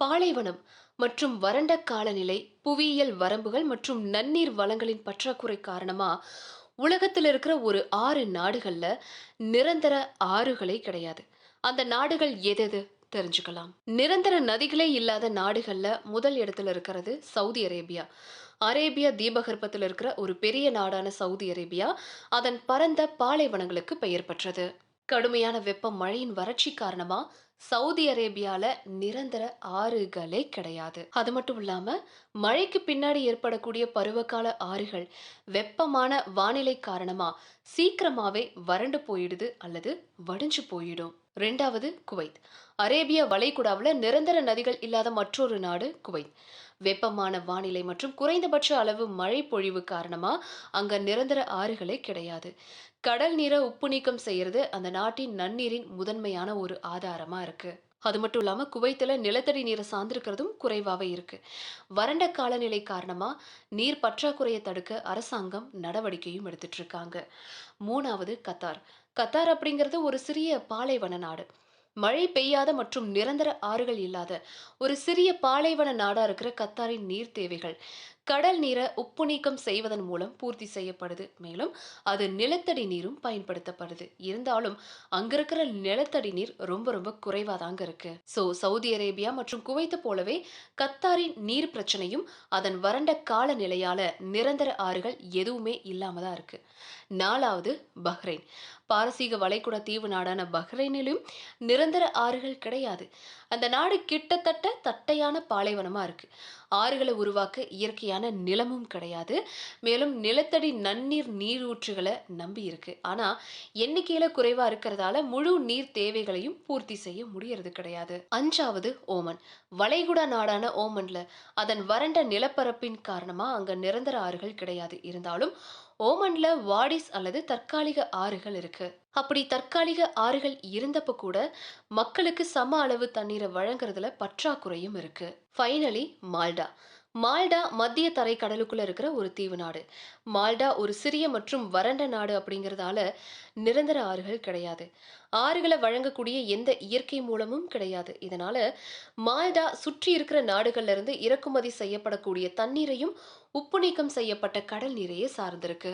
பாலைவனம் மற்றும் வறண்ட காலநிலை, புவியியல் வரம்புகள் மற்றும் நன்னீர் வளங்களின் பற்றாக்குறை காரணமா உலகத்தில் இருக்கிற ஒரு 6 நாடுகள்ல நிரந்தர ஆறுகளே கிடையாது. அந்த நாடுகள் எதெது தெரிஞ்சுக்கலாம். நிரந்தர நதிகளே இல்லாத நாடுகள்ல முதல் இடத்துல இருக்கிறது சவுதி அரேபியா. அரேபிய தீபகற்பத்தில் இருக்கிற ஒரு பெரிய நாடான சவுதி அரேபியா அதன் பரந்த பாலைவனங்களுக்கு பெயர் பெற்றது. கடுமையான வெப்பம், மழையின் வறட்சி காரணமா சவுதி அரேபியால நிரந்தர ஆறுகளே கிடையாது. அது மட்டும் இல்லாம மழைக்கு பின்னாடி ஏற்படக்கூடிய பருவகால ஆறுகள் வெப்பமான வானிலை காரணமா சீக்கிரமாவே வறண்டு போயிடுது அல்லது வடிஞ்சு போயிடும். ரெண்டாவது குவைத். அரேபிய வளைகுடாவுல நிரந்தர நதிகள் இல்லாத மற்றொரு நாடு குவைத். வெப்பமான வானிலை மற்றும் குறைந்தபட்ச அளவு மழை பொழிவு காரணமா அங்க நிரந்தர ஆறுகளே கிடையாது. கடல் நீரை உப்பு நீக்கம் செய்யறது அந்த நாட்டின் நன்னீரின் முதன்மையான ஒரு ஆதாரமா இருக்கு. அது மட்டும் இல்லாம குவைத்துல நிலத்தடி நீரை சார்ந்திருக்கிறதும் குறைவாவே இருக்கு. வறண்ட காலநிலை காரணமா நீர் பற்றாக்குறையை தடுக்க அரசாங்கம் நடவடிக்கையும் எடுத்துட்டு இருக்காங்க. மூணாவது கத்தார். கத்தார் அப்படிங்கிறது ஒரு சிறிய பாலைவன நாடு. மழை பெய்யாத மற்றும் நிரந்தர ஆறுகள் இல்லாத ஒரு சிறிய பாலைவன நாடா இருக்கிற கத்தாரின் நீர் தேவைகள் கடல் நீரை உப்பு நீக்கம் செய்வதன் மூலம் பூர்த்தி செய்யப்படுது. மேலும் அது நிலத்தடி நீரும் பயன்படுத்தப்படுது. இருந்தாலும் அங்க இருக்கிற நிலத்தடி நீர் ரொம்ப ரொம்ப குறைவாதாங்க இருக்கு. சவுதி அரேபியா மற்றும் குவைத்து போலவே கத்தாரின் நீர் பிரச்சனையும் அதன் வறண்ட காலநிலையால நிரந்தர ஆறுகள் எதுவுமே இல்லாம தான் இருக்கு. நாலாவது பஹ்ரைன். பாரசீக வளைகுடா தீவு நாடான பஹ்ரைனிலும் நிரந்தர ஆறுகள் கிடையாது. அந்த நாடு கிட்டத்தட்ட தட்டையான பாலைவனமா இருக்கு. ஆறுகளை உருவாக்க இயற்கையான நிலமும் கிடையாது. மேலும் நிலத்தடி நன்னீர் நீரூற்றுகளை நம்பி இருக்கு. ஆனா எண்ணிக்கையில குறைவா இருக்கிறதால முழு நீர் தேவைகளையும் பூர்த்தி செய்ய முடியறது கிடையாது. அஞ்சாவது ஓமன். வளைகுடா நாடான ஓமன்ல அதன் வறண்ட நிலப்பரப்பின் காரணமா அங்க நிரந்தர ஆறுகள் கிடையாது. இருந்தாலும் ஓமன்ல வாடிஸ் அல்லது தற்காலிக ஆறுகள் இருக்கு. அப்படி தற்காலிக ஆறுகள் இருந்தப்ப கூட மக்களுக்கு சம அளவு தண்ணீரை வழங்குறதுல பற்றாக்குறையும் இருக்கு. Finally Malta. மால்டா மத்திய தரை கடலுக்குள்ள இருக்கிற ஒரு தீவு நாடு. மால்டா ஒரு சிறிய மற்றும் வறண்ட நாடு அப்படிங்கறதால நிரந்தர ஆறுகள் கிடையாது. ஆறுகளை வழங்கக்கூடிய எந்த இயற்கை மூலமும் கிடையாது. இதனால மால்டா சுற்றி இருக்கிற நாடுகள்ல இருந்து இறக்குமதி செய்யப்படக்கூடிய தண்ணீரையும் உப்பு நீக்கம் செய்யப்பட்ட கடல் நீரையே சார்ந்திருக்கு.